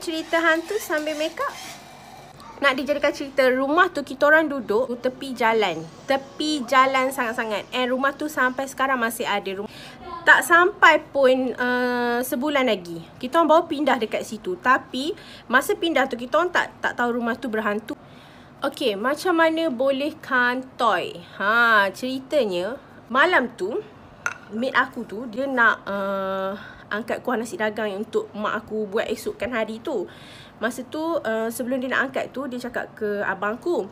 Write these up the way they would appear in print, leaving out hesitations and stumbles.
cerita hantu sambil make up. Nak dijadikan cerita, rumah tu kita orang duduk tepi jalan. Tepi jalan sangat-sangat. And rumah tu sampai sekarang masih ada. Tak sampai pun sebulan lagi, kita orang baru pindah dekat situ. Tapi masa pindah tu kita orang tak tahu rumah tu berhantu. Okay, macam mana boleh kantoi? Ceritanya malam tu maid aku tu dia nak angkat kuah nasi dagang untuk mak aku buat esokkan hari tu. Masa tu sebelum dia nak angkat tu, dia cakap ke abangku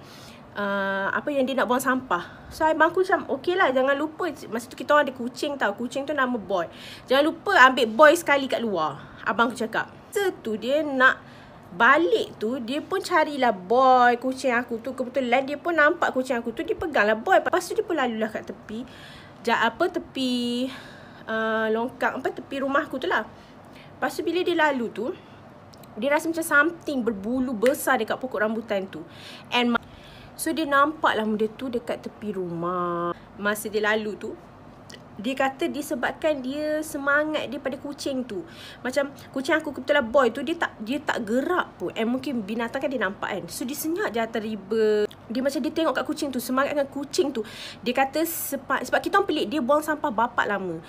apa yang dia nak buang sampah. So abangku macam okey lah, jangan lupa. Masa tu kita orang ada kucing tau. Kucing tu nama Boy. Jangan lupa ambil Boy sekali kat luar, abangku cakap. Masa tu dia nak balik tu, dia pun carilah Boy, kucing aku tu. Kebetulan dia pun nampak kucing aku tu, dia peganglah Boy. Lepas tu dia pun lalulah kat tepi tepi longkang tepi rumah aku tu lah. Lepas tu bila dia lalu tu, dia rasa macam something berbulu besar dekat pokok rambutan tu. And so dia nampak lah benda tu dekat tepi rumah. Masa dia lalu tu, dia kata disebabkan dia semangat dia pada kucing tu. Macam kucing aku kebetulan Boy tu, dia tak gerak pun. And mungkin binatang kan dia nampak kan. So dia senyap je atas riba. Dia macam dia tengok kat kucing tu, semangat dengan kucing tu. Dia kata sebab kita orang pelik, dia buang sampah bapak lama.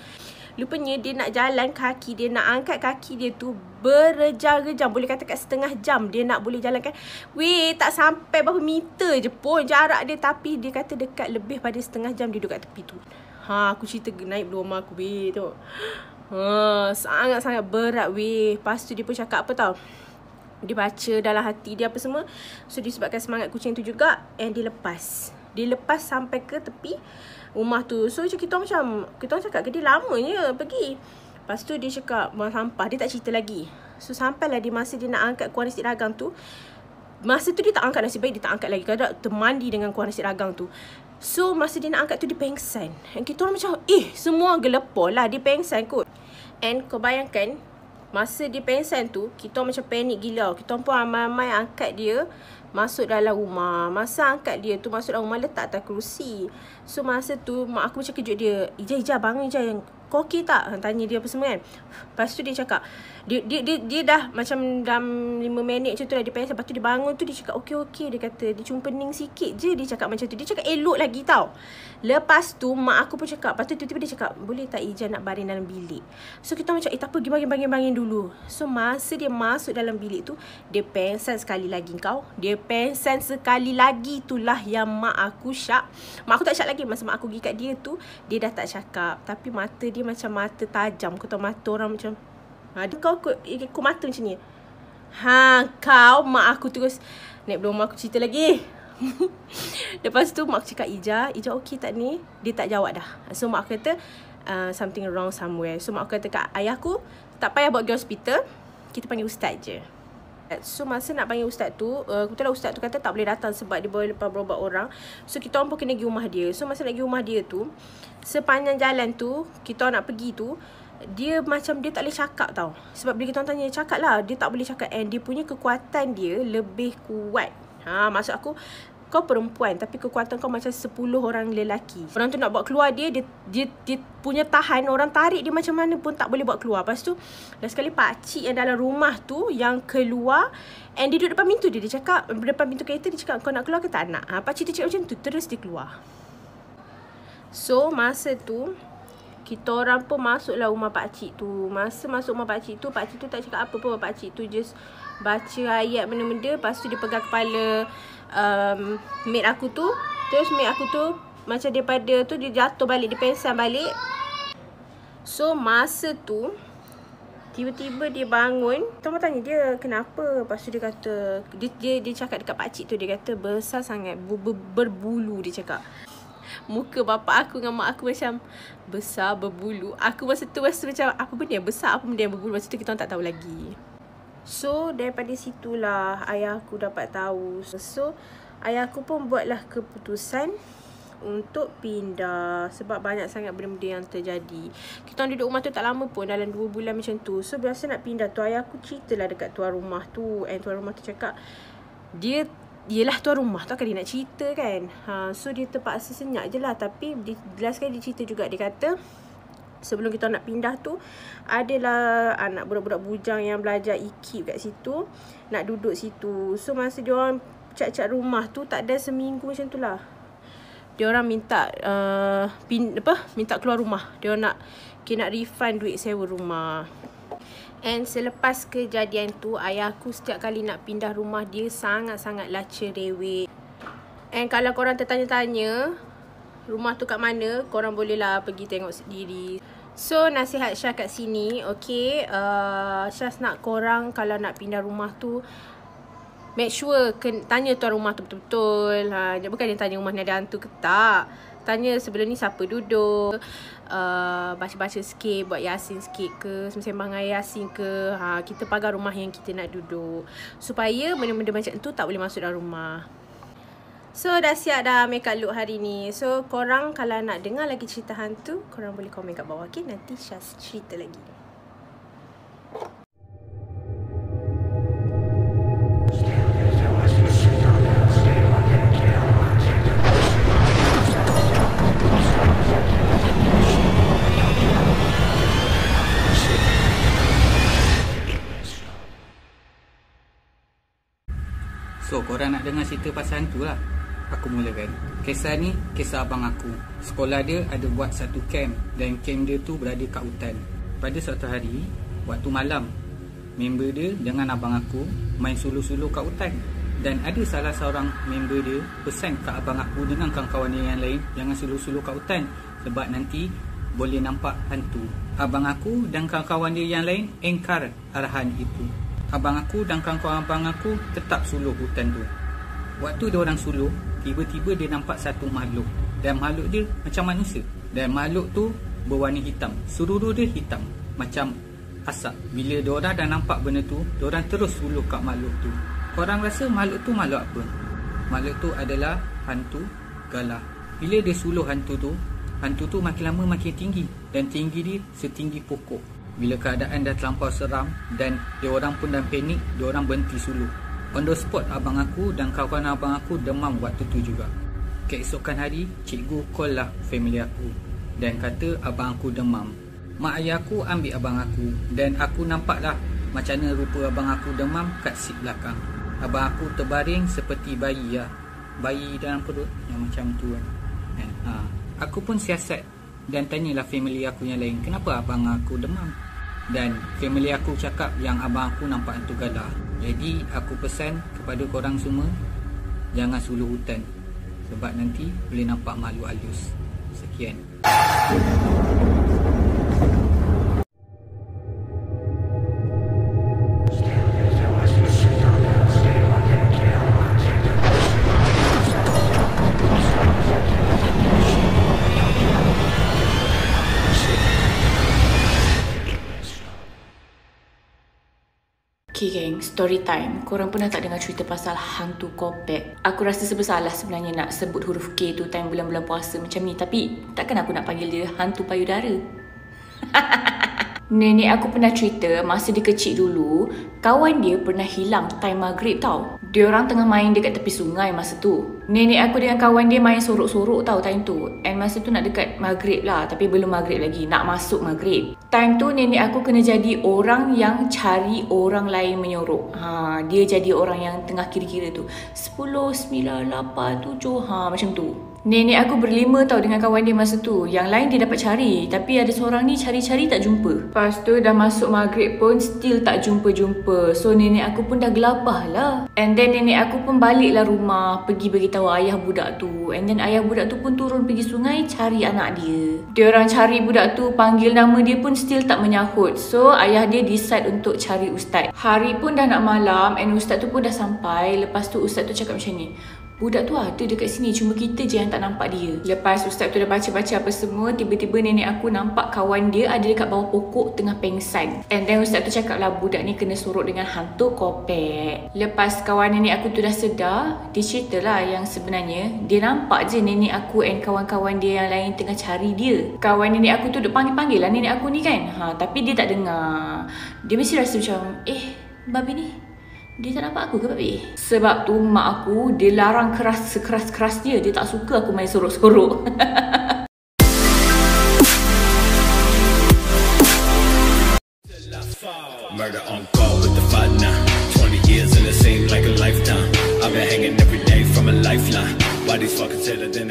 Lupanya dia nak jalan kaki, dia nak angkat kaki dia tu berjam-jam, boleh katakan setengah jam dia nak boleh jalankan. Weh, tak sampai berapa meter je pun jarak dia. Tapi dia kata dekat lebih pada setengah jam dia duduk kat tepi tu. Aku cerita naik bulu rumah aku, weh, tengok. Sangat-sangat berat, weh. Lepas tu dia pun cakap apa tau, dia baca dalam hati dia apa semua. So disebabkan semangat kucing tu juga, and dia lepas sampai ke tepi rumah tu. So kita orang cakap ke dia lamanya pergi. Lepas tu dia cakap buang sampah, dia tak cerita lagi. So sampailah di masa dia nak angkat kuah nasi dagang tu. Masa tu dia tak angkat nasib baik, dia tak angkat lagi. Kadang termandi dengan kuah nasi dagang tu. So masa dia nak angkat tu, dia pengsan. And kita orang macam semua gelepor lah, dia pengsan kot. And kau bayangkan, masa dia pengsan tu, kita orang macam panik gila. Kita orang pun ramai-ramai angkat dia masuk dalam rumah. Masa angkat dia tu masuk dalam rumah, letak atas kerusi. So masa tu mak aku macam kejut dia, Ija bangun Ija, yang kau okey tak? Tanya dia apa semua kan. Lepas tu dia cakap, dia dah macam dalam 5 minit macam tu lah dia pengsan. Lepas tu dia bangun tu, dia cakap okey. Dia kata dia cuma pening sikit je, dia cakap macam tu. Dia cakap elok lagi tau. Lepas tu mak aku pun cakap, lepas tu tiba-tiba dia cakap, boleh tak Ija nak baring dalam bilik? So kita macam tak apa, pergi bangin dulu. So masa dia masuk dalam bilik tu, dia pengsan sekali lagi kau. Dia pengsan sekali lagi, itulah yang mak aku syak. Mak aku tak syak lagi. Masa mak aku pergi kat dia tu, dia dah tak cakap. Tapi mata dia macam mata tajam. Kau tahu mata orang macam kau mata macam ni. Kau, mak aku terus naik belum aku cerita lagi. Lepas tu mak aku cakap, Ija okey tak ni? Dia tak jawab dah. So mak aku kata something wrong somewhere. So mak aku kata kat ayah aku, tak payah bawa pergi hospital, kita panggil ustaz je. So masa nak panggil ustaz tu, kebetulan ustaz tu kata tak boleh datang sebab dia boleh lepas berobat orang. So kita orang pun kena pergi rumah dia. So masa nak pergi rumah dia tu, sepanjang jalan tu, kita orang nak pergi tu, dia macam dia tak boleh cakap tau. Sebab bila kita orang tanya, cakap lah, dia tak boleh cakap. And dia punya kekuatan dia lebih kuat. Maksud aku, kau perempuan tapi kekuatan kau macam 10 orang lelaki. Orang tu nak bawa keluar dia punya tahan, orang tarik dia macam mana pun tak boleh bawa keluar. Lepas tu dah sekali pakcik yang dalam rumah tu yang keluar, and dia duduk depan pintu dia cakap, depan pintu kereta dia cakap, kau nak keluar ke tak nak? Pakcik tu cakap macam tu, terus dia keluar. So masa tu kita orang pun masuklah rumah pakcik tu. Masa masuk rumah pakcik tu tak cakap apa pun. Pakcik tu just baca ayat benda-benda. Lepas tu dia pegang kepala maid aku tu. Terus maid aku tu macam daripada tu dia jatuh balik, dia pengsan balik. So masa tu tiba-tiba dia bangun. Tolong tanya dia kenapa. Lepas tu dia kata, dia cakap dekat pakcik tu, dia kata besar sangat, berbulu, dia cakap. Muka bapak aku dengan mak aku macam besar berbulu. Aku masa tu rasa macam apa benda yang besar, apa benda yang berbulu. Masa tu kita orang tak tahu lagi. So daripada situlah ayah aku dapat tahu. So ayah aku pun buatlah keputusan untuk pindah sebab banyak sangat benda-benda yang terjadi. Kita orang duduk rumah tu tak lama pun, dalam 2 bulan macam tu. So biasa nak pindah tu, ayah aku ceritalah dekat tuan rumah tu. And tuan rumah tu cakap, dia yelah tuan rumah tu kan dia nak cerita kan. So dia terpaksa senyap je lah. Tapi last kali dia cerita juga, dia kata sebelum kita nak pindah tu, adalah anak budak-budak bujang yang belajar ikip kat situ, nak duduk situ. So masa diorang cat-cat rumah tu, tak ada seminggu macam tu lah, diorang minta minta keluar rumah. Diorang nak refund duit sewa rumah. And selepas kejadian tu, ayah aku setiap kali nak pindah rumah, dia sangat-sangatlah cerewet. And kalau korang tertanya-tanya rumah tu kat mana, korang bolehlah pergi tengok sendiri. So nasihat Syah kat sini, okay, Syah nak korang kalau nak pindah rumah tu, make sure tanya tuan rumah tu betul-betul. Bukan dia tanya rumah ni ada hantu ke tak. Tanya sebelum ni siapa duduk, baca-baca sikit, buat yasin sikit ke, sembang dengan yasin ke, kita pagar rumah yang kita nak duduk, supaya benda-benda macam tu tak boleh masuk dalam rumah. So dah siap dah make up look hari ni. So korang kalau nak dengar lagi cerita hantu, korang boleh komen kat bawah, okay? Nanti Syah cerita lagi. So korang nak dengar cerita pasal hantu lah. Aku mulakan. Kisah ni kisah abang aku. Sekolah dia ada buat satu camp, dan camp dia tu berada kat hutan. Pada suatu hari, waktu malam, member dia dengan abang aku main suluh-suluh kat hutan. Dan ada salah seorang member dia pesan kat abang aku dengan kawan-kawan dia yang lain, jangan suluh-suluh kat hutan, sebab nanti boleh nampak hantu. Abang aku dan kawan-kawan dia yang lain engkar arahan itu. Abang aku dan kawan-kawan abang aku tetap suluh hutan tu. Waktu dia orang suluh, tiba-tiba dia nampak satu makhluk. Dan makhluk dia macam manusia. Dan makhluk tu berwarna hitam. Seluruh dia hitam, macam asap. Bila dia orang dah nampak benda tu, dia orang terus suluh kat makhluk tu. Korang rasa makhluk tu makhluk apa? Makhluk tu adalah hantu galah. Bila dia suluh hantu tu makin lama makin tinggi. Dan tinggi dia setinggi pokok. Bila keadaan dah terlampau seram dan dia orang pun dah panik, dia orang berhenti suluh. On the spot, abang aku dan kawan abang aku demam waktu tu juga. Keesokan hari, cikgu call lah family aku dan kata abang aku demam. Mak ayah aku ambil abang aku dan aku nampak lah macam mana rupa abang aku demam kat seat belakang. Abang aku terbaring seperti bayi lah. Bayi dalam perut yang macam tu kan. Aku pun siasat dan tanyalah family aku yang lain, kenapa abang aku demam? Dan family aku cakap yang abang aku nampak hantu galah. Jadi aku pesan kepada korang semua, jangan suluh hutan, sebab nanti boleh nampak makhluk halus. Sekian. Okay geng, story time. Korang pernah tak dengar cerita pasal hantu kopek? Aku rasa bersalah sebenarnya nak sebut huruf K tu time bulan-bulan puasa macam ni. Tapi takkan aku nak panggil dia hantu payudara. Nenek aku pernah cerita masa dia kecil dulu, kawan dia pernah hilang time maghrib tau. Diorang tengah main dekat tepi sungai masa tu. Nenek aku dengan kawan dia main sorok-sorok tau time tu. And masa tu nak dekat maghrib lah, tapi belum maghrib lagi, nak masuk maghrib. Time tu nenek aku kena jadi orang yang cari orang lain menyorok. Dia jadi orang yang tengah kira-kira tu 10, 9, 8, 7, macam tu. Nenek aku berlima tau dengan kawan dia masa tu. Yang lain dia dapat cari, tapi ada seorang ni cari-cari tak jumpa. Lepas tu dah masuk maghrib pun still tak jumpa-jumpa. So nenek aku pun dah gelabah lah. And then nenek aku pun baliklah rumah, pergi beritahu ayah budak tu. And then ayah budak tu pun turun pergi sungai cari anak dia. Diorang cari budak tu, panggil nama dia pun still tak menyahut. So ayah dia decide untuk cari ustaz. Hari pun dah nak malam and ustaz tu pun dah sampai. Lepas tu ustaz tu cakap macam ni, budak tu ada dekat sini, cuma kita je yang tak nampak dia. Lepas ustaz tu dah baca-baca apa semua, tiba-tiba nenek aku nampak kawan dia ada dekat bawah pokok tengah pengsan. And then ustaz tu cakap lah budak ni kena sorok dengan hantu kopek. Lepas kawan nenek aku tu dah sedar, dia cerita lah yang sebenarnya dia nampak je nenek aku and kawan-kawan dia yang lain tengah cari dia. Kawan nenek aku tu duk panggil-panggil lah nenek aku ni kan. Tapi dia tak dengar. Dia mesti rasa macam, babi ni dia tak nampak aku ke babi? Sebab tu mak aku dia larang keras sekeras-keras dia tak suka aku main sorok-sorok. Murder on call with the fight now. 20 years and it seemed like a lifetime. I've been hanging every day from a lifeline. Why these fuckers tell it then